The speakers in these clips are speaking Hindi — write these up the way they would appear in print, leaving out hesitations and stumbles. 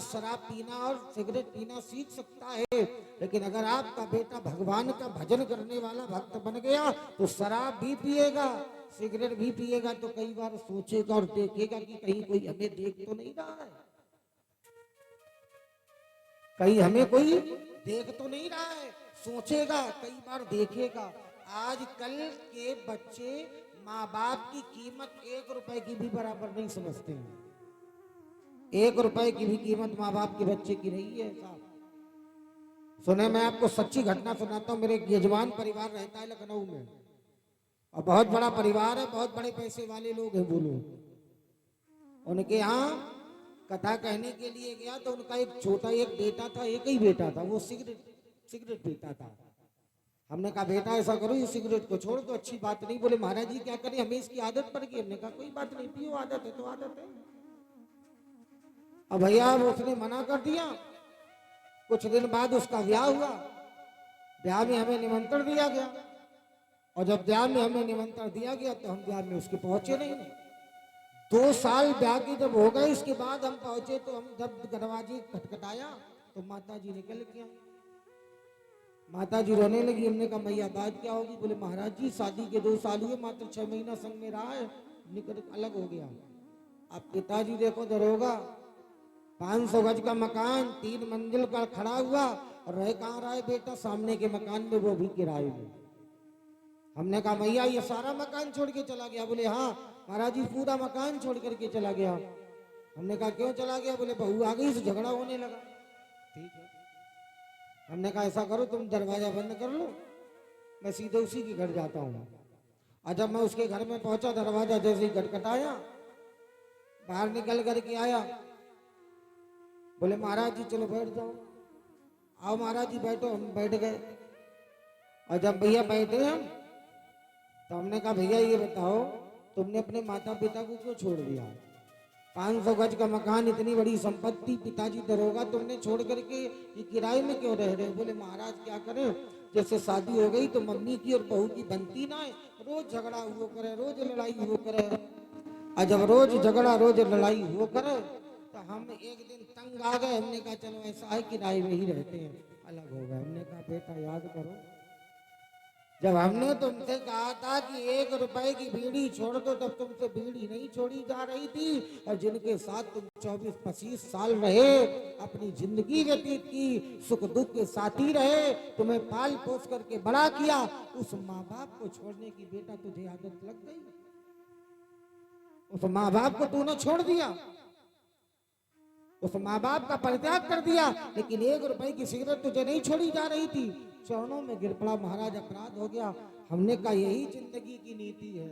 शराब पीना और सिगरेट पीना सीख सकता है, लेकिन अगर आपका बेटा भगवान का भजन करने वाला भक्त बन गया तो शराब भी पिएगा, सिगरेट भी पिएगा, तो कई बार सोचेगा और देखेगा कि कहीं कोई हमें देख तो नहीं रहा है, कहीं हमें कोई देख तो नहीं रहा है, सोचेगा, कई बार देखेगा। आजकल के बच्चे माँ बाप की कीमत 1 रुपए की भी बराबर नहीं समझते हैं। 1 रुपए की भी कीमत माँ बाप के बच्चे की नहीं है साहब। सुने, मैं आपको सच्ची घटना सुनाता हूँ। मेरे एक यजमान परिवार रहता है लखनऊ में, और बहुत बड़ा परिवार है, बहुत बड़े पैसे वाले लोग हैं वो लोग। उनके यहाँ कथा कहने के लिए गया तो उनका एक छोटा एक बेटा था, एक ही बेटा था, वो सिगरेट पीता था। हमने कहा बेटा ऐसा करो, ये सिगरेट को छोड़ दो, अच्छी बात नहीं। बोले महाराज जी क्या करें, हमें इसकी आदत पड़ गई। हमने कहा कोई बात नहीं, पियो, आदत है तो आदत है। अब भैया उसने मना कर दिया। कुछ दिन बाद उसका ब्याह हुआ। ब्याह में हमें निमंत्रण दिया गया, और जब ब्याह में हमें निमंत्रण दिया गया तो हम ब्याह में उसके पहुंचे नहीं। 2 साल ब्याह की जब हो गए, इसके बाद हम पहुंचे तो हम जब दरवाजे खटखटाया तो माता जी निकल गया। माता जी रोने लगी। हमने कहा मैया बात क्या होगी? बोले महाराज जी शादी के 2 साल हुए, मात्र 6 महीना संग में रहा है, निकल अलग हो गया। अब पिताजी देखो दरोगा, 500 गज का मकान 3 मंजिल का खड़ा हुआ, और रह कहाँ रहा है बेटा? सामने के मकान में, वो भी किराए में। हमने कहा मैया ये सारा मकान छोड़ के चला गया? बोले हाँ महाराज जी पूरा मकान छोड़ करके चला गया। हमने कहा क्यों चला गया? बोले बहू आ गई, झगड़ा होने लगा। ठीक है, हमने कहा ऐसा करो तुम दरवाजा बंद कर लो, मैं सीधे उसी के घर जाता हूँ। और जब मैं उसके घर में पहुंचा, दरवाजा जैसे ही खटखटाया, बाहर निकल करके आया। बोले महाराज जी चलो बैठ जाओ। आओ महाराज जी बैठो। हम बैठ गए, और जब भैया बैठे हम, तो हमने कहा भैया ये बताओ तुमने अपने माता पिता को क्यों छोड़ दिया? 500 गज का मकान, इतनी बड़ी संपत्ति, पिताजी दरोगा, तुमने छोड़ करके ये किराए में क्यों रह रहे? बोले महाराज क्या करें, जैसे शादी हो गई तो मम्मी की और बहू की बनती ना है, रोज झगड़ा हुआ करे, रोज लड़ाई हुआ करे। और जब रोज झगड़ा रोज लड़ाई हुआ करे तो हम एक दिन तंग आ गए। हमने कहा चलो ऐसा है किराए में ही रहते हैं, अलग हो गए। हमने कहा बेटा याद करो, जब हमने तुमसे कहा था कि 1 रुपए की बीड़ी छोड़ दो, तब तुमसे बीड़ी नहीं छोड़ी जा रही थी। और जिनके साथ तुम 24-25 साल रहे, अपनी जिंदगी व्यतीत की, सुख दुख के साथी रहे, तुम्हें पाल पोस करके बड़ा किया, उस माँ बाप को छोड़ने की बेटा तुझे आदत लग गई। उस माँ बाप को तूने छोड़ दिया, उस माँ बाप का परित्याग कर दिया, लेकिन 1 रुपए की सिगरेट तुझे नहीं छोड़ी जा रही थी। चरणों में गिर पड़ा, महाराज अपराध हो गया। हमने कहा यही जिंदगी की नीति है,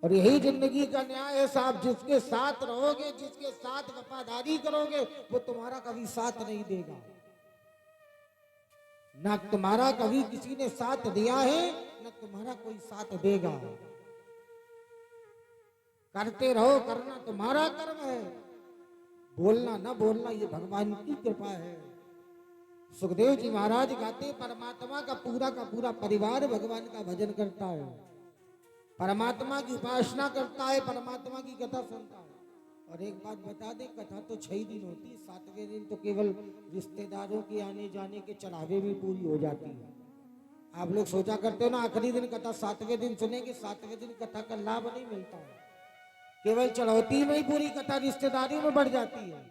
और यही जिंदगी का न्याय है साहब। जिसके साथ रहोगे, जिसके साथ वफादारी करोगे, वो तुम्हारा कभी साथ नहीं देगा। ना तुम्हारा कभी किसी ने साथ दिया है, ना तुम्हारा कोई साथ देगा। करते रहो, करना तुम्हारा कर्म है, बोलना ना बोलना ये भगवान की कृपा है। सुखदेव जी महाराज गाते, परमात्मा का पूरा परिवार भगवान का भजन करता है, परमात्मा की उपासना करता है, परमात्मा की कथा सुनता है। और एक बात बता दें, कथा तो 6 दिन होती है, 7वें दिन तो केवल रिश्तेदारों के आने जाने के चढ़ावे में पूरी हो जाती है। आप लोग सोचा करते हो ना आखिरी दिन कथा 7वें दिन सुनेंगे, 7वें दिन कथा का लाभ नहीं मिलता है, केवल चढ़ौती में ही पूरी कथा रिश्तेदारी में बढ़ जाती है।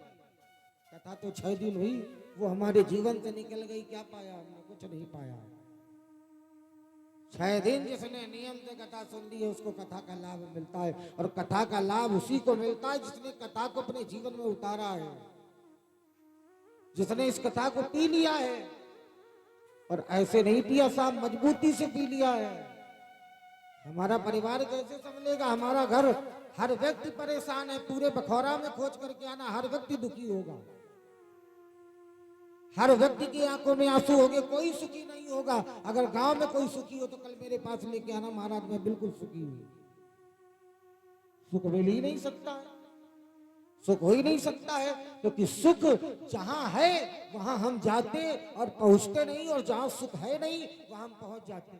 कथा तो 6 दिन हुई, वो हमारे जीवन से निकल गई, क्या पाया हमने? कुछ नहीं पाया। 6 दिन जिसने नियम से कथा सुन ली है, उसको कथा का लाभ मिलता है। और कथा का लाभ उसी को मिलता है जिसने कथा को अपने जीवन में उतारा है, जिसने इस कथा को पी लिया है। और ऐसे नहीं पिया साहब, मजबूती से पी लिया है। हमारा परिवार कैसे संभलेगा? हमारा घर, हर व्यक्ति परेशान है। पूरे बखौरा में खोज करके आना, हर व्यक्ति दुखी होगा, हर व्यक्ति की आंखों में आंसू होंगे, कोई सुखी नहीं होगा। अगर गांव में कोई सुखी हो तो कल मेरे पास लेके आना, महाराज मैं बिल्कुल सुखी हूं। सुख मिल ही नहीं सकता है, सुख हो ही नहीं सकता है, क्योंकि सुख जहां है वहां हम जाते और पहुंचते नहीं, और जहां सुख है नहीं वहां हम पहुंच जाते।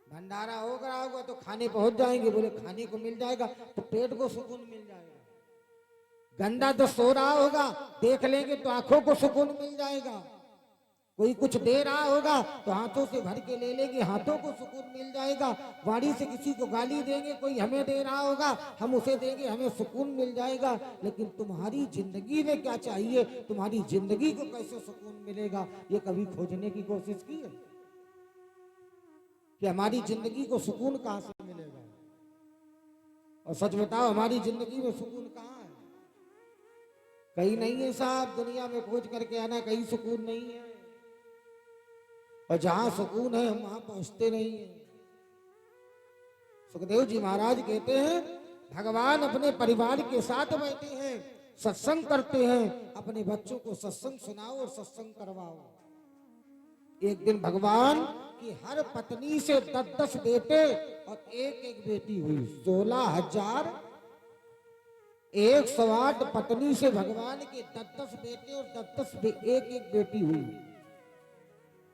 भंडारा हो रहा होगा तो खाने पहुंच जाएंगे, बोले खाने को मिल जाएगा तो पेट को सुकून मिल जाएगा। गंदा तो सो रहा होगा, देख लेंगे तो आंखों को सुकून मिल जाएगा। कोई कुछ दे रहा होगा तो हाथों से भर के ले लेंगे, हाथों को सुकून मिल जाएगा। वाणी से किसी को गाली देंगे, कोई हमें दे रहा होगा, हम उसे देंगे, हमें सुकून मिल जाएगा। लेकिन तुम्हारी जिंदगी में क्या चाहिए, तुम्हारी जिंदगी को कैसे सुकून मिलेगा, ये कभी खोजने की कोशिश की है कि हमारी जिंदगी को सुकून कहां से मिलेगा? और सच बताओ, हमारी जिंदगी में सुकून कहां है? कहीं नहीं है साहब। दुनिया में खोज करके आना, कहीं सुकून नहीं है। और जहां सुकून है हम वहां पहुंचते नहीं है। सुखदेव जी महाराज कहते हैं, भगवान अपने परिवार के साथ बैठे हैं, सत्संग करते हैं। अपने बच्चों को सत्संग सुनाओ और सत्संग करवाओ। एक दिन भगवान की हर पत्नी से 10-10 बेटे और एक बेटी हुई। 16,108 पत्नी से भगवान के 10-10 बेटे और 10-10 एक बेटी हुई।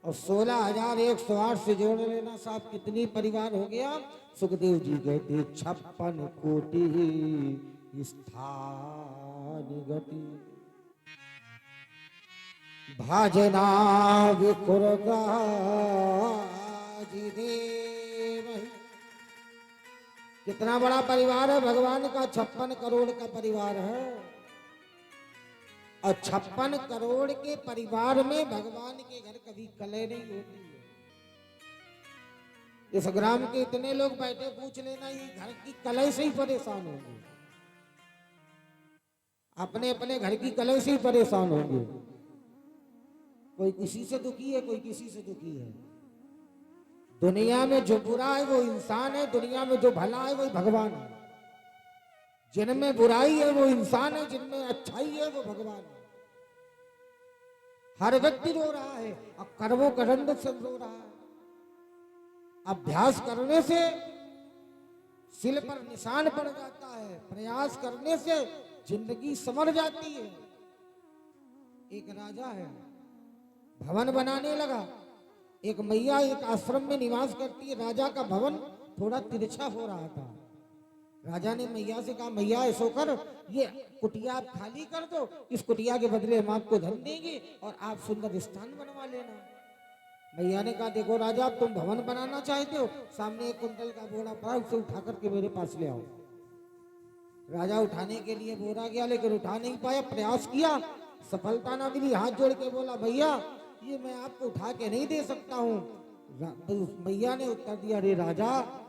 और 16,108 से जोड़ लेना साहब, कितनी परिवार हो गया? सुखदेव जी कहते 56 कोटि स्थान गति, भाजना विकुरगाजिदेव। कितना बड़ा परिवार है भगवान का, 56 करोड़ का परिवार है। और 56 करोड़ के परिवार में भगवान के घर कभी कलह नहीं होती है। इस ग्राम के इतने लोग बैठे, पूछ लेना, ये घर की कलह से ही परेशान होंगे। अपने अपने घर की कलह से ही परेशान होंगे। कोई किसी से दुखी है, कोई किसी से दुखी है। दुनिया में जो बुरा है वो इंसान है, दुनिया में जो भला है वो भगवान है। जिनमें बुराई है वो इंसान है, जिनमें अच्छाई है वो भगवान है। हर व्यक्ति रो रहा है, अब कर्मों करंड से रो रहा है। अभ्यास करने से सिल पर निशान पड़ जाता है, प्रयास करने से जिंदगी संवर जाती है। एक राजा है, भवन बनाने लगा। एक मैया एक आश्रम में निवास करती है। राजा का भवन थोड़ा तिरछा हो रहा था। राजा ने मैया से कहा, मैया ऐसो कर, ये कुटिया आप खाली कर दो, इस कुटिया के बदले हम आपको धन देंगे और आप सुंदर स्थान बनवा लेना। मैया ने कहा, देखो राजा, अब तुम भवन बनाना चाहते हो, सामने एक कुंटल का बोरा पड़ा, उसे उठा करके मेरे पास ले आओ। राजा उठाने के लिए बोरा गया, लेकिन उठा नहीं पाया। प्रयास किया, सफलता ना मिली। हाथ जोड़ के बोला, भैया ये मैं आपको उठा के नहीं दे सकता हूँ। मैया ने उत्तर दिया, अरे राजा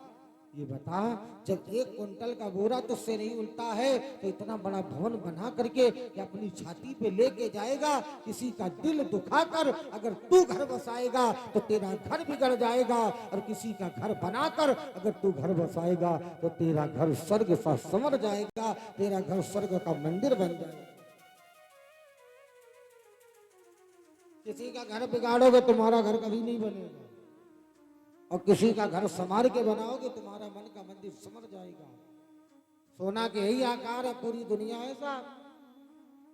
ये बता, जब एक कुंटल का बोरा तुझसे नहीं उल्टा है तो इतना बड़ा भवन बना करके कि अपनी छाती पे लेके जाएगा, किसी का दिल दुखाकर अगर तू घर बसाएगा तो तेरा घर बिगड़ जाएगा, और किसी का घर बनाकर अगर तू घर बसाएगा तो तेरा घर स्वर्ग सा संवर जाएगा, तेरा घर स्वर्ग का मंदिर बन जाएगा। किसी का घर बिगाड़ोगे तुम्हारा घर कभी नहीं बनेगा, और किसी का घर संवार के बनाओगे तुम्हारा मन का मंदिर संवर जाएगा। सोना के यही आकार है पूरी दुनिया है साहब।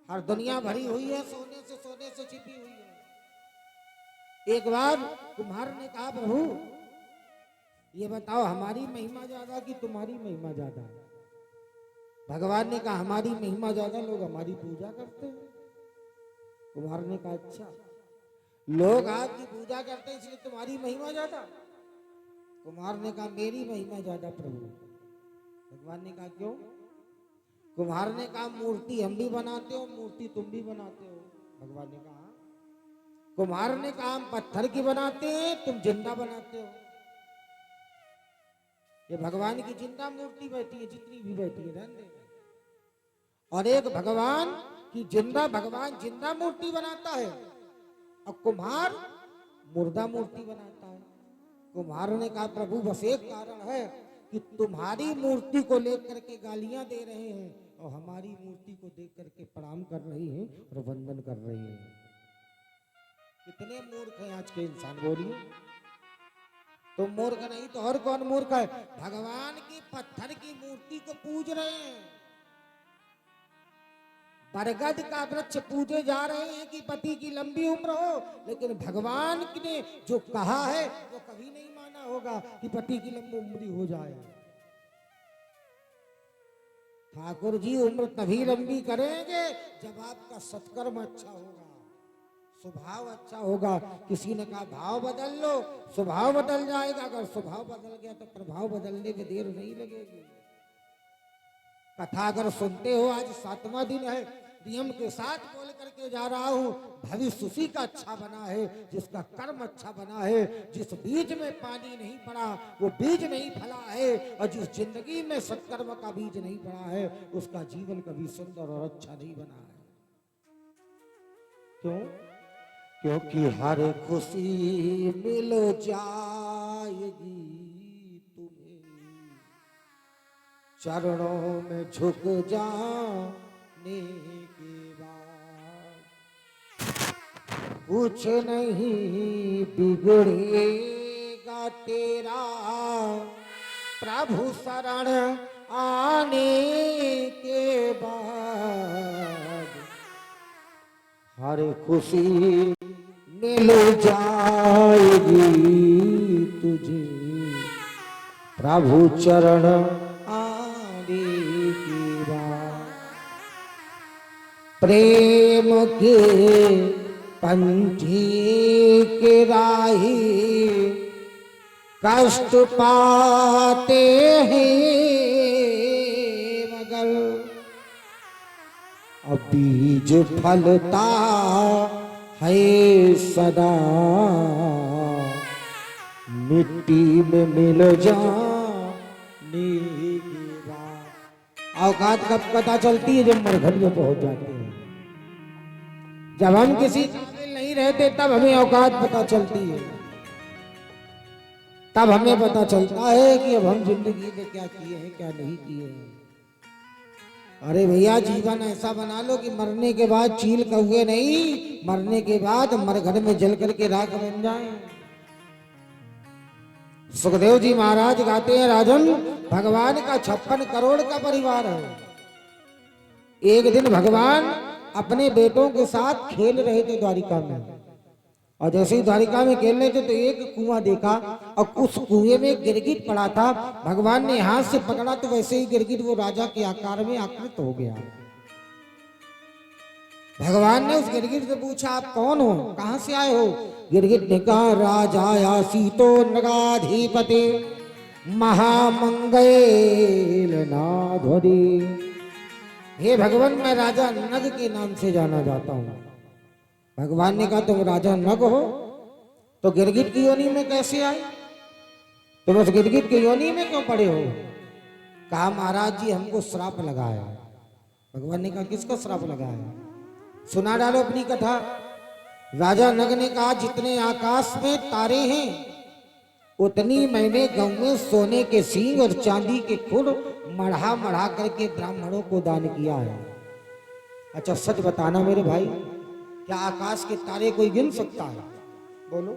हर दुनिया भरी हुई है सोने से छिपी हुई है। एक बार कुम्हार ने कहा, प्रभु ये बताओ, हमारी महिमा ज्यादा कि तुम्हारी महिमा ज्यादा? भगवान ने कहा, हमारी महिमा ज्यादा, लोग हमारी पूजा करते हैं। कुम्हार ने कहा, अच्छा, लोग आपकी पूजा करते हैं इसलिए तुम्हारी महिमा ज्यादा? कुम्हार ने कहा, मेरी महिमा ज्यादा प्रभु। भगवान ने कहा, क्यों? कुम्हार ने कहा, मूर्ति हम भी बनाते हो, मूर्ति तुम भी बनाते हो। भगवान ने कहा, कुम्हार ने कहा, हम पत्थर की बनाते हैं, तुम जिंदा बनाते हो। ये भगवान की जिंदा मूर्ति बैठी है, जितनी भी बैठी है रहने देना। और एक भगवान की भगवान जिंदा मूर्ति बनाता है, और कुम्हार मुर्दा मूर्ति बनाता है। कुम्हार ने कहा, प्रभु बस एक कारण है कि तुम्हारी मूर्ति को लेकर के गालियां दे रहे हैं और हमारी मूर्ति को देख करके प्रणाम कर रही हैं और वंदन कर रही हैं। कितने मूर्ख हैं आज के इंसान, बोलिए। तुम मूर्ख नहीं तो और कौन मूर्ख है? भगवान की पत्थर की मूर्ति को पूज रहे हैं, बरगद का वृक्ष पूजे जा रहे हैं कि पति की लंबी उम्र हो, लेकिन भगवान ने जो कहा है वो कभी नहीं माना होगा कि पति की लंबी उम्र हो जाए। ठाकुर जी उम्र तभी लंबी करेंगे जब आपका सत्कर्म अच्छा होगा, स्वभाव अच्छा होगा। किसी ने कहा भाव बदल लो, स्वभाव बदल जाएगा। अगर स्वभाव बदल गया तो प्रभाव बदलने में देर नहीं लगेगी। कथा अगर सुनते हो, आज 7वां दिन है, नियम के साथ बोल करके जा रहा हूं। भविष्य उसी का अच्छा बना है जिसका कर्म अच्छा बना है। जिस बीज में पानी नहीं पड़ा वो बीज नहीं फला है, और जिस जिंदगी में सत्कर्म का बीज नहीं पड़ा है उसका जीवन कभी सुंदर और अच्छा नहीं बना है। क्यों? क्योंकि हर खुशी मिल जाएगी तुम्हें चरणों में झुक जाने के बाद। कुछ नहीं बिगड़ेगा तेरा प्रभु शरण आने के बाद। हर खुशी मिल जाएगी तुझे प्रभु चरण आने के बाद। प्रेम के पंछी के राही कष्ट पाते हैं, मगर बीज फलता है सदा मिट्टी में मिल जाने के बाद। औकात कब पता चलती है? जब मरघट में पहुंच जाते हैं। जब हम किसी काबिल नहीं रहते तब हमें औकात पता चलती है। तब हमें पता चलता है कि अब हम जिंदगी में क्या किए हैं क्या नहीं किए हैं। अरे भैया, जीवन ऐसा बना लो कि मरने के बाद चील कौवे नहीं, मरने के बाद मरघट में जल करके राख बन जाए। सुखदेव जी महाराज गाते हैं, राजन भगवान का 56 करोड़ का परिवार है। एक दिन भगवान अपने बेटों के साथ खेल रहे थे द्वारिका में, और जैसे ही द्वारिका में खेल रहे थे तो एक कुआं देखा, और उस कुएं में गिरगिट पड़ा था। भगवान ने हाथ से पकड़ा तो वैसे ही गिरगिट वो राजा के आकार में आकृत हो गया। भगवान ने उस गिरगिट से पूछा, आप कौन हो, कहां से आए हो? गिरगिट ने कहा, राजा सीतो नगाधिपति महामंगल नाधरी। हे भगवान, मैं राजा नग के नाम से जाना जाता हूं। भगवान ने कहा, तुम राजा नग हो तो गिरगिट की योनि में कैसे आए? तुम उस गिरगिट की योनि में क्यों पड़े हो? कहा, महाराज जी हमको श्राप लगा है। भगवान ने कहा, किसको श्राप लगा है? सुना डालो अपनी कथा। राजा नग ने कहा, जितने आकाश में तारे हैं उतनी मैंने गांव में सोने के सींग और चांदी के खुर मढ़ा मढ़ा करके ब्राह्मणों को दान किया है। अच्छा सच बताना मेरे भाई, क्या आकाश के तारे कोई गिन सकता है? बोलो।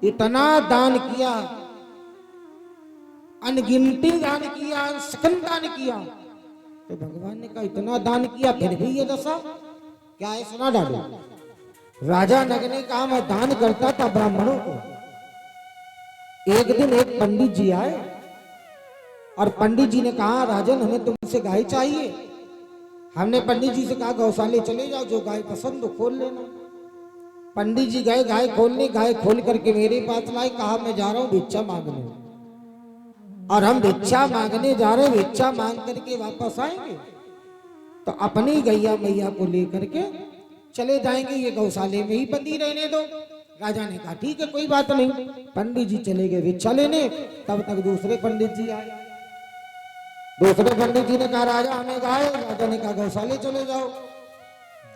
इतना दान किया, अनगिनती दान किया, अनसकन दान किया। तो भगवान ने कहा, इतना दान किया फिर भी ये दशा क्या है? सुना डालो। राजा नग ने कहा, मैं दान करता था ब्राह्मणों को। एक दिन एक पंडित जी आए और पंडित जी ने कहा, राजन हमें तुमसे गाय चाहिए। हमने पंडित जी से कहा, गौशाले चले जाओ, जो गाय पसंद हो खोल लेना। पंडित जी गए गाय खोलने, गाय खोल करके मेरे पास लाए, कहा मैं जा रहा हूं भिक्षा मांगने। और हम भिक्षा मांगने जा रहे, भिक्षा मांग करके वापस आएंगे तो अपनी गैया मैया को लेकर के चले जाएंगे, ये गौशाले में ही बंदी रहने दो। राजा ने कहा, ठीक है कोई बात नहीं। पंडित जी चले गए भिक्षा लेने, तब तक दूसरे पंडित जी आए। दूसरे पंडित जी ने कहा, राजा हमें गाय। राजा ने कहा, गौशाले चले जाओ।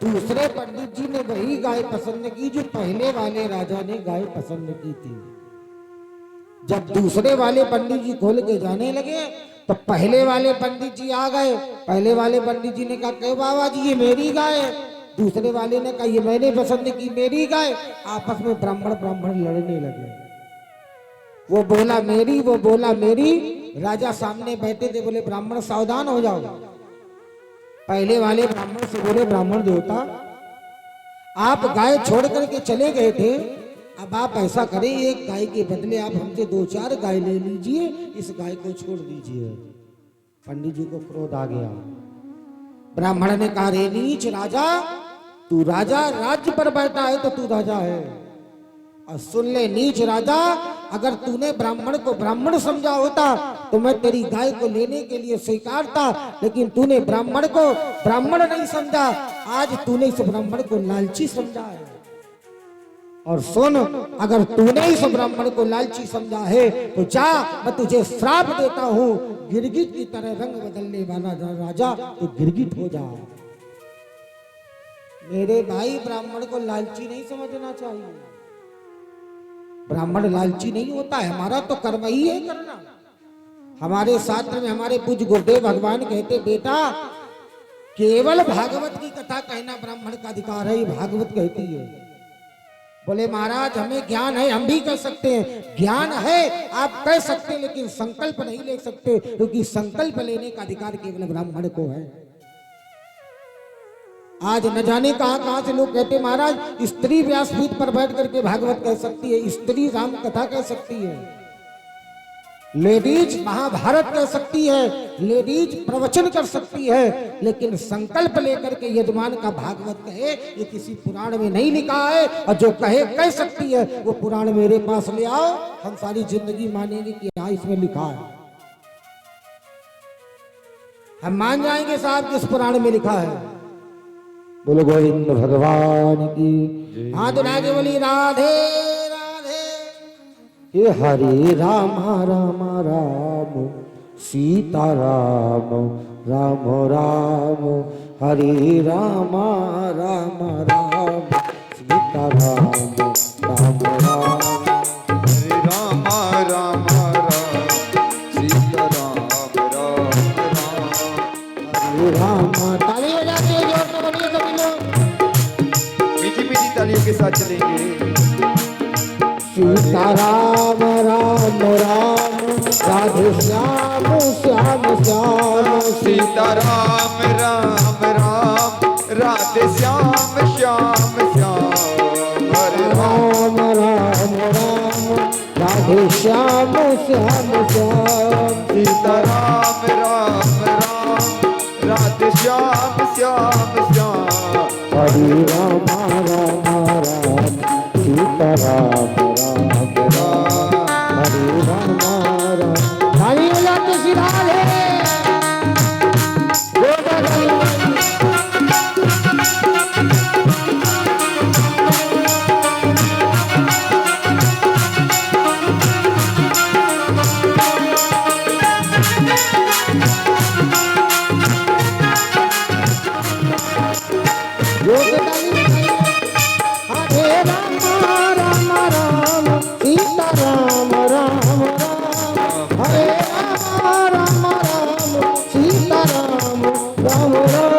दूसरे पंडित जी ने वही गाय पसंद की जो पहले वाले राजा ने गाय पसंद की थी। जब दूसरे वाले पंडित जी खोल के जाने लगे तो पहले वाले पंडित जी आ गए। पहले वाले पंडित जी ने कहा, क्यों बाबा जी ये मेरी गाय है। दूसरे वाले ने कहा, ये मैंने पसंद की मेरी गाय। आपस में ब्राह्मण ब्राह्मण लड़ने लगे। वो बोला मेरी, वो बोला मेरी। राजा सामने बैठे थे, बोले ब्राह्मण सावधान हो जाओ। पहले वाले ब्राह्मण से बोले, ब्राह्मण देवता आप गाय छोड़ करके चले गए थे, अब आप ऐसा करें, एक गाय के बदले आप हमसे 2-4 गाय ले लीजिए, इस गाय को छोड़ दीजिए। पंडित जी को क्रोध आ गया। ब्राह्मण ने कहा, रे नीच राजा, तू राजा राज्य पर बैठा है तो तू राजा है। और सुन ले नीच राजा, अगर तूने ब्राह्मण को ब्राह्मण समझा होता तो मैं तेरी गाय को लेने के लिए स्वीकारता, लेकिन तूने ब्राह्मण को ब्राह्मण नहीं समझा, आज तूने इस ब्राह्मण को लालची समझा है। और सुन, अगर तूने इस ब्राह्मण को लालची समझा है तो जा, मैं तुझे श्राप देता हूं, गिरगिट की तरह रंग बदलने वाला राजा तो गिरगिट हो जा। मेरे भाई, ब्राह्मण को लालची नहीं समझना चाहिए। ब्राह्मण लालची नहीं होता है, हमारा तो कर्म ही है करना। हमारे शास्त्र में हमारे पूज्य गुरुदेव भगवान कहते, बेटा केवल भागवत की कथा कहना ब्राह्मण का अधिकार है, ये भागवत कहती है। बोले महाराज हमें ज्ञान है, हम भी कह सकते हैं, ज्ञान है आप कह सकते हैं, लेकिन संकल्प नहीं ले सकते, क्योंकि संकल्प लेने का अधिकार केवल ब्राह्मण को है। आज न जाने कहां से लोग कहते महाराज स्त्री व्यासपीठ पर बैठ करके भागवत कह सकती है, स्त्री राम कथा कह सकती है, लेडीज महाभारत कह सकती है, लेडीज प्रवचन कर सकती है, लेकिन संकल्प लेकर के यजमान का भागवत कहे ये किसी पुराण में नहीं लिखा है। और जो कहे कह सकती है वो पुराण मेरे पास ले आओ, हम सारी जिंदगी मानेंगे कि हाँ इसमें लिखा है, हम मान जाएंगे साहब किस पुराण में लिखा है। बोलो गोविंद भगवान की। हाथ उठा के बोली राधे राधे। ये हरे राम राम राम सीता राम राम राम, हरे राम राम राम सीता राम राम राम, हरे राम राम राम सीता राम राम राम, हरे राम। ताली हो जाती है, जोर से बोलिए सभी लोग, मीठी मीठी तालियों के साथ चलेंगे। सीता राम राम राम राधे श्याम श्याम श्याम, सीता राम राम राम राधे श्याम श्याम श्याम, हरे राम राम राम राधे श्याम श्याम श्याम, सीता राम राम राम राधे श्याम श्याम श्याम, हरे राम राम राम सीता राम राम राम, हरे राम राम। हरि राम श्री राधे। हरे राम राम राम सीता राम राम राम, हरे राम राम राम सीता राम राम राम।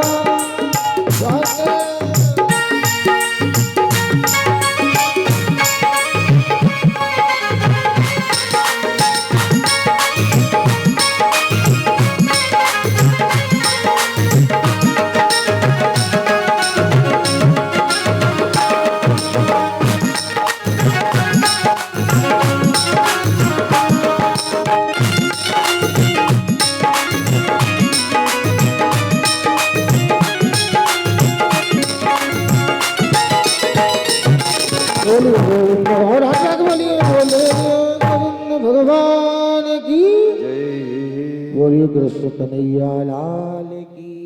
और आजाद बोलिए, बोले गोविंद भगवान की जय। बोलिए, कृष्ण कन्हैया लाल की।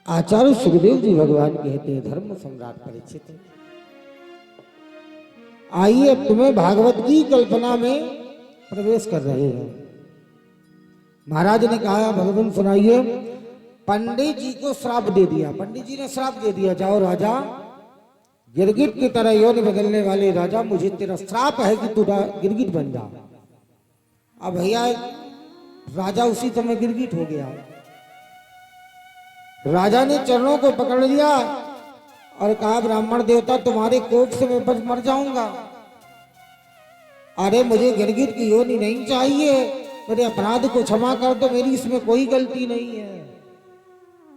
आचार्य सुखदेव जी भगवान कहते हैं, धर्म सम्राट परीक्षित, आइए तुम्हें भागवत की कल्पना में प्रवेश कर रहे हैं। महाराज ने कहा, भगवान सुनाइए। पंडित जी को श्राप दे दिया, पंडित जी ने श्राप दे दिया, जाओ राजा गिरगिट की तरह योनि बदलने वाले राजा, मुझे तेरा श्राप है कि तू गिरगिट बन जा। अब भैया राजा उसी समय गिरगिट हो गया। राजा ने चरणों को पकड़ लिया और कहा, ब्राह्मण देवता तुम्हारे कोप से मैं बच मर जाऊंगा। अरे मुझे गिरगिट की योनि नहीं चाहिए, मेरे अपराध को क्षमा कर दो, मेरी इसमें कोई गलती नहीं है।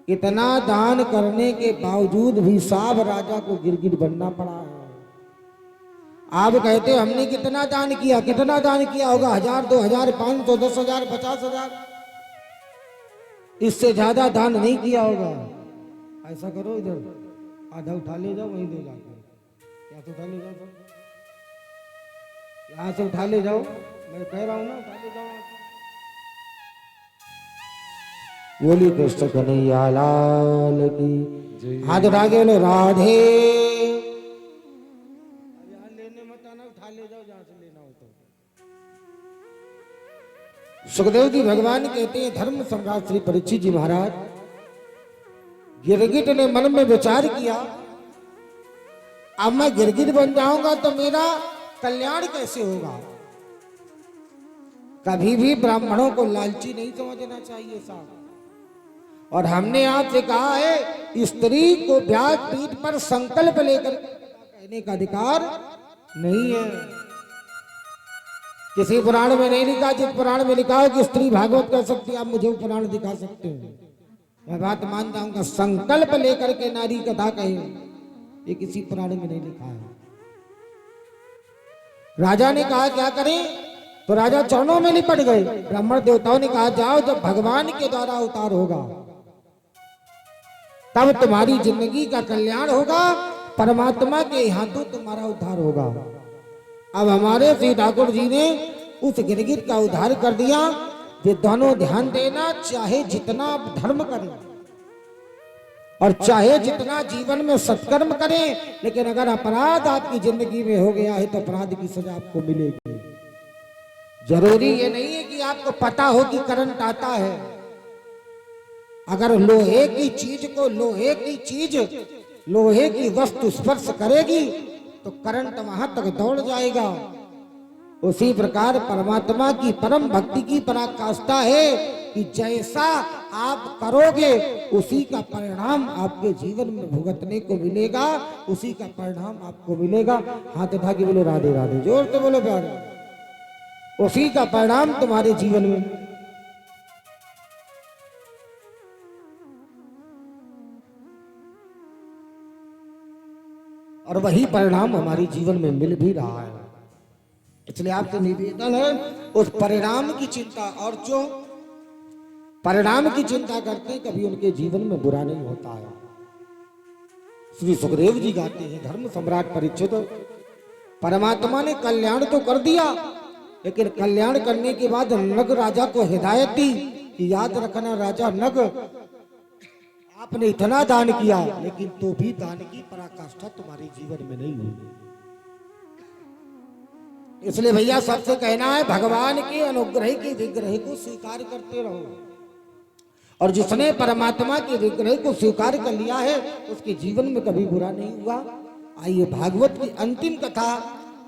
इतना दान करने के बावजूद भी साहब राजा को गिरगिट बनना पड़ा है। आप कहते हो हमने कितना दान किया, कितना दान किया होगा? 1000, 2000, 500, 10,000, 50,000, इससे ज्यादा दान नहीं किया होगा। ऐसा करो, इधर आधा उठा ले जाओ, वहीं दे जाके। क्या से उठा ले जाओ, यहाँ से उठा ले जाओ, मैं कह रहा हूँ ना, उठा ले जाओ। बोली कृष्ण कन्हैया लाल की। हाथ उठा के बोलो राधे। यहाँ लेने मत आना, उठा ले जाओ जहाँ से लेना हो तो। सुखदेव जी भगवान कहते हैं, धर्म सम्राट श्री परीक्षित जी महाराज, गिरगिट ने मन में विचार किया, अब मैं गिरगिट बन जाऊंगा तो मेरा कल्याण कैसे होगा? कभी भी ब्राह्मणों को लालची नहीं समझना चाहिए साहब। और हमने आपसे कहा है, स्त्री को व्यास पीठ पर संकल्प लेकर कहने का अधिकार नहीं है। किसी पुराण में नहीं लिखा, जिस पुराण में लिखा हो कि स्त्री भागवत कर सकती है, आप मुझे वो पुराण दिखा सकते हो, मैं बात मान जाऊंगा। संकल्प लेकर के नारी कथा कहे, ये किसी पुराण में नहीं लिखा है। राजा ने कहा क्या करें, तो राजा चरणों में लिपट गए। ब्राह्मण देवताओं ने कहा जाओ, जब भगवान के द्वारा अवतार होगा तब तुम्हारी जिंदगी का कल्याण होगा, परमात्मा के हाथों तुम्हारा उद्धार होगा। अब हमारे श्री ठाकुर जी ने उस गिरगिट का उद्धार कर दिया। ये दोनों ध्यान देना, चाहे जितना आप धर्म करें और चाहे जितना जीवन में सत्कर्म करें, लेकिन अगर अपराध आपकी जिंदगी में हो गया है तो अपराध की सजा आपको मिलेगी। जरूरी ये नहीं है कि आपको पता हो कि करंट आता है। अगर लोहे की चीज को लोहे की वस्तु स्पर्श करेगी तो करंट वहां तक दौड़ जाएगा। उसी प्रकार परमात्मा की परम भक्ति की पराकाष्ठा है कि जैसा आप करोगे उसी का परिणाम आपके जीवन में भुगतने को मिलेगा, उसी का परिणाम आपको मिलेगा। हाथ उठा के बोलो राधे राधे, जोर से बोलो प्यारे। उसी का परिणाम तुम्हारे जीवन में। और वही परिणाम हमारे जीवन में मिल भी रहा है। इसलिए आपसे निवेदन है, उस परिणाम की चिंता, और जो परिणाम की चिंता करते हैं कभी उनके जीवन में बुरा नहीं होता है। श्री सुखदेव जी गाते हैं, धर्म सम्राट परीक्षित, परमात्मा ने कल्याण तो कर दिया, लेकिन कल्याण करने के बाद नग राजा को हिदायत दी कि याद रखना राजा नग, आपने इतना दान किया लेकिन तो भी दान की पराकाष्ठा तुम्हारे जीवन में नहीं हुई। इसलिए भैया सबसे कहना है, भगवान के अनुग्रह के विग्रह को स्वीकार करते रहो। और जिसने परमात्मा के विग्रह को स्वीकार कर लिया है उसके जीवन में कभी बुरा नहीं हुआ। आइए भागवत की अंतिम कथा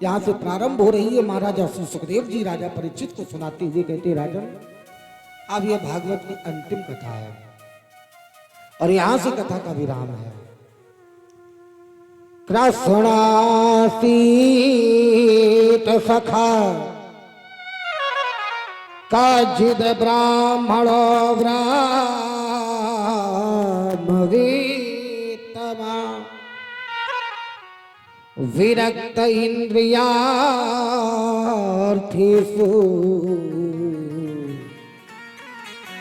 यहाँ से प्रारंभ हो रही है। महाराजा श्री सुखदेव जी राजा परीक्षित को सुनाते हुए कहते, राजन अब यह भागवत की अंतिम कथा है और यहां से कथा का विराम है। कृष्णासीत सखा काजिद ब्राह्मण ब्राह्मवीतमा विरक्त इंद्रियार्थेषु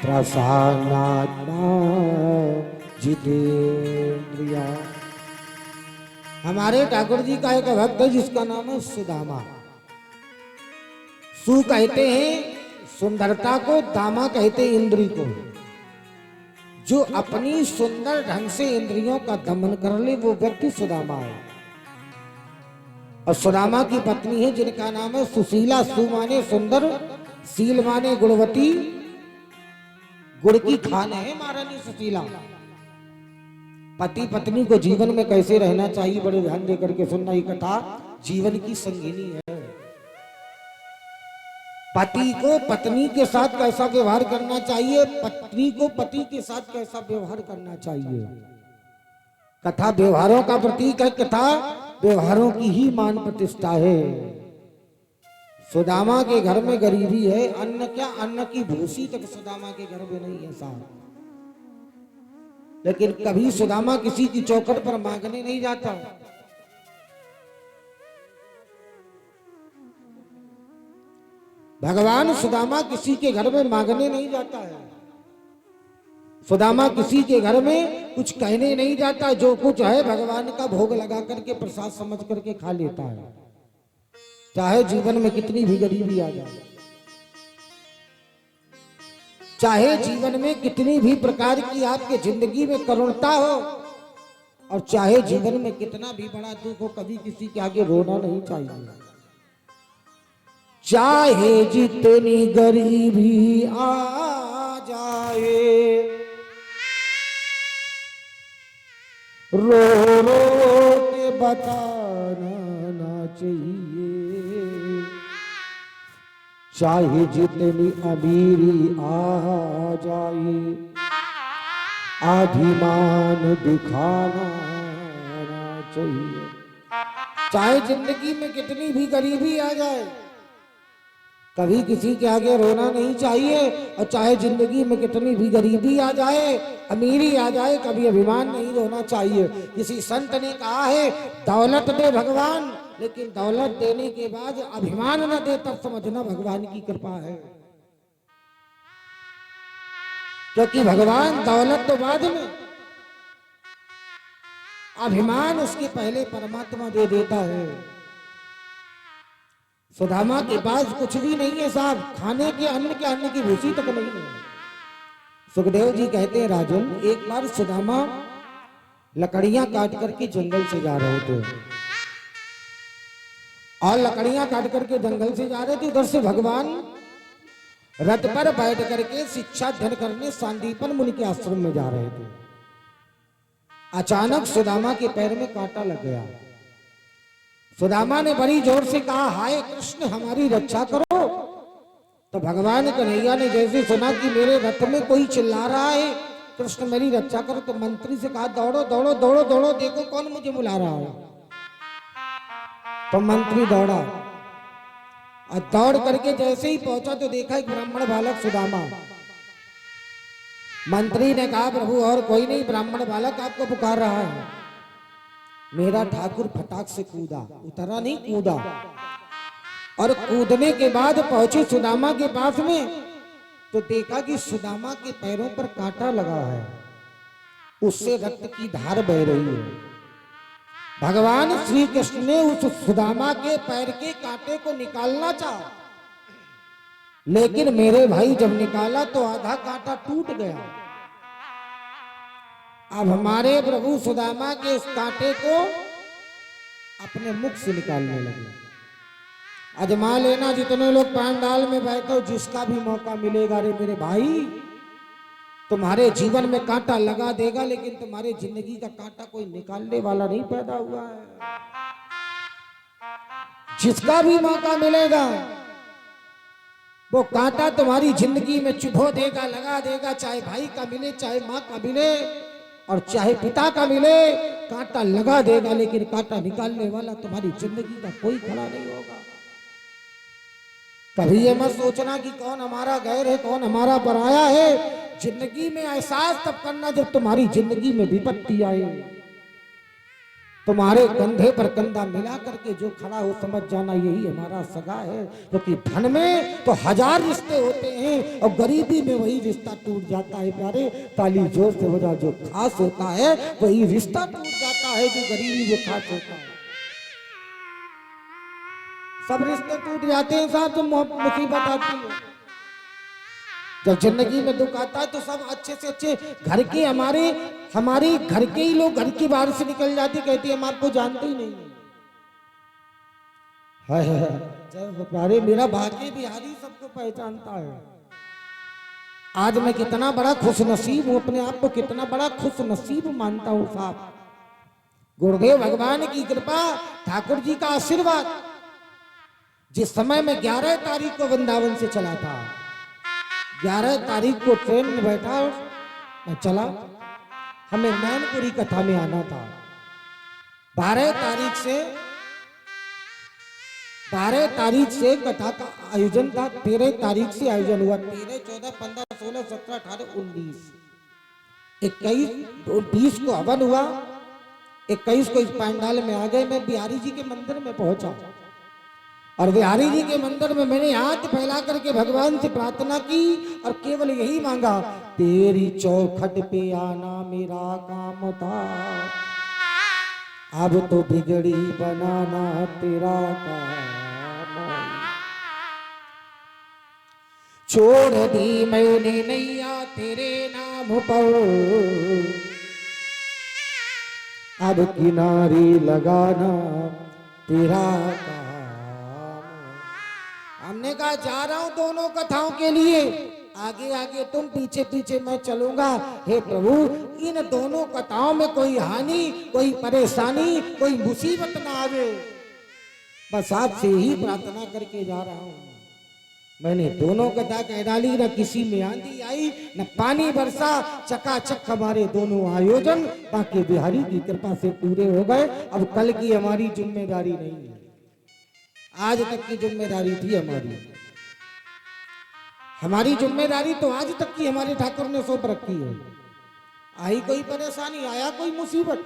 प्रसन्नात्मा जितेंद्रिया। हमारे ठाकुर जी का एक भक्त है जिसका नाम है सुदामा। सु कहते हैं सुंदरता को, दामा कहते हैं इंद्री को। जो अपनी सुंदर ढंग से इंद्रियों का दमन कर ले वो व्यक्ति सुदामा है। और सुदामा की पत्नी है जिनका नाम है सुशीला। सु माने सुंदर, शील माने गुणवती, गुड़ की खान है महारानी सुशीला। पति पत्नी को जीवन में कैसे रहना चाहिए बड़े ध्यान देकर के सुनना। ये कथा जीवन की संगिनी है। पति को पत्नी के साथ कैसा व्यवहार करना चाहिए, पत्नी को पति के साथ कैसा व्यवहार करना चाहिए। कथा व्यवहारों का प्रतीक है, कथा व्यवहारों की ही मान प्रतिष्ठा है। सुदामा के घर में गरीबी है, अन्न क्या, अन्न की भूसी तक सुदामा के घर में नहीं है साहब। लेकिन कभी सुदामा किसी की चौखट पर मांगने नहीं जाता। भगवान सुदामा किसी के घर में मांगने नहीं जाता है, सुदामा किसी के घर में कुछ कहने नहीं जाता, जो कुछ है भगवान का भोग लगा करके प्रसाद समझ करके खा लेता है, चाहे जीवन में कितनी भी गरीबी आ जाए, चाहे जीवन में कितनी भी प्रकार की आपके जिंदगी में करुणता हो, और चाहे जीवन में कितना भी बड़ा दुख हो, कभी किसी के आगे रोना नहीं चाहिए। चाहे जितनी गरीबी आ जाए, रो रो के बताना ना चाहिए, चाहे जितनी अमीरी आ जाए, अभिमान दिखाना ना चाहिए। चाहे जिंदगी में कितनी भी गरीबी आ जाए, कभी किसी के आगे रोना नहीं चाहिए, और चाहे जिंदगी में कितनी भी गरीबी आ जाए, अमीरी आ जाए, कभी अभिमान नहीं होना चाहिए। किसी संत ने कहा है, दौलत दे भगवान, लेकिन दौलत देने के बाद अभिमान न दे, तब समझना भगवान की कृपा है। क्योंकि भगवान दौलत तो बाद में, अभिमान उसके पहले परमात्मा दे देता है। सुदामा के पास कुछ भी नहीं है साहब, खाने के अन्न की भूसी तक नहीं है। सुखदेव जी कहते हैं, राजन एक बार सुदामा लकड़ियां काट करके जंगल से जा रहे थे, और लकड़ियां काट करके जंगल से जा रहे थे, उधर से भगवान रथ पर बैठ करके शिक्षा अध्ययन करने सांदीपन मुनि के आश्रम में जा रहे थे। अचानक सुदामा के पैर में कांटा लग गया। सुदामा ने बड़ी जोर से कहा, हाय कृष्ण हमारी रक्षा करो। तो भगवान कन्हैया ने जैसे सुना कि मेरे रथ में कोई चिल्ला रहा है, कृष्ण मेरी रक्षा करो, तो मंत्री से कहा, दौड़ो दौड़ो दौड़ो दौड़ो, देखो कौन मुझे बुला रहा है। तो मंत्री दौड़ा, और दौड़ करके जैसे ही पहुंचा तो देखा एक ब्राह्मण बालक सुदामा। मंत्री ने कहा, प्रभु और कोई नहीं, ब्राह्मण बालक आपको पुकार रहा है। मेरा ठाकुर फटाक से कूदा, उतरा नहीं कूदा, और कूदने के बाद पहुंचे सुदामा के पास में, तो देखा कि सुदामा के पैरों पर कांटा लगा है, उससे रक्त की धार बह रही है। भगवान श्री कृष्ण ने उस सुदामा के पैर के कांटे को निकालना चाहा, लेकिन मेरे भाई जब निकाला तो आधा कांटा टूट गया। अब हमारे प्रभु सुदामा के इस कांटे को अपने मुख से निकालने लगे। अजमा लेना जितने लोग पंडाल में बैठे हो, जिसका भी मौका मिलेगा, रे मेरे भाई तुम्हारे जीवन में कांटा लगा देगा, लेकिन तुम्हारे जिंदगी का कांटा कोई निकालने वाला नहीं पैदा हुआ है। जिसका भी मौका मिलेगा वो कांटा तुम्हारी जिंदगी में चुभो देगा, लगा देगा, चाहे भाई का मिले, चाहे माँ का मिले, और चाहे पिता का मिले, कांटा लगा देगा, लेकिन कांटा निकालने वाला तुम्हारी जिंदगी का कोई खड़ा नहीं होगा। कभी ये मत सोचना कि कौन हमारा गैर है, कौन हमारा पराया है। जिंदगी में एहसास तब करना जब तुम्हारी जिंदगी में विपत्ति आए, तुम्हारे कंधे पर कंधा मिला करके जो खड़ा हो, समझ जाना यही हमारा सगा है। क्योंकि धन में तो हजार रिश्ते होते हैं, और गरीबी में वही रिश्ता टूट जाता है प्यारे। ताली जोर से बजा, जो खास होता है वही रिश्ता टूट जाता है जो गरीबी में खास होता है। सब रिश्ते टूट जाते हैं साहब जब मुसीबत आती है। जब जिंदगी में दुख आता है तो सब अच्छे से अच्छे घर के हमारे घर के ही लोग घर की बाहर से निकल जाते, कहती है हम आपको जानते ही नहीं। है मेरा भाग्य बिहारी सबको पहचानता है। आज मैं कितना बड़ा खुश नसीब हूं, अपने आप को कितना बड़ा खुश नसीब मानता हूं साहब। गुरुदेव भगवान की कृपा, ठाकुर जी का आशीर्वाद। जिस समय मैं 11 तारीख को वृंदावन से चला था, 11 तारीख को ट्रेन में बैठा मैं चला, हमें मैनपुरी कथा में आना था। 12 तारीख से कथा का आयोजन था, 13 तारीख से आयोजन हुआ। 13, 14, 15, 16, 17, 18, 19, 21, 20 को हवन हुआ। 21 को इस पंडाल में आ गए। मैं बिहारी जी के मंदिर में पहुंचा और बिहारी जी के मंदिर में मैंने हाथ फैला करके भगवान से प्रार्थना की और केवल यही मांगा, तेरी चौखट पे आना मेरा काम था, अब तो बिगड़ी बनाना तेरा काम। छोड़ दी मैंने नैया तेरे नाम पर, अब किनारे लगाना तेरा काम। हमने कहा जा रहा हूं दोनों कथाओं के लिए, आगे आगे तुम पीछे पीछे मैं चलूंगा। हे प्रभु, इन दोनों कथाओं में कोई हानि, कोई परेशानी, कोई मुसीबत ना आवे, बस आपसे ही प्रार्थना करके जा रहा हूं। मैंने दोनों कथा कह डाली, न किसी में आंधी आई न पानी बरसा, चकाचक हमारे दोनों आयोजन बाकी बिहारी की कृपा से पूरे हो गए। अब कल की हमारी जिम्मेदारी नहीं है, आज तक की जिम्मेदारी थी हमारी। हमारी जिम्मेदारी तो आज तक की हमारे ठाकुर ने सौंप रखी है। आई कोई परेशानी, आया कोई मुसीबत,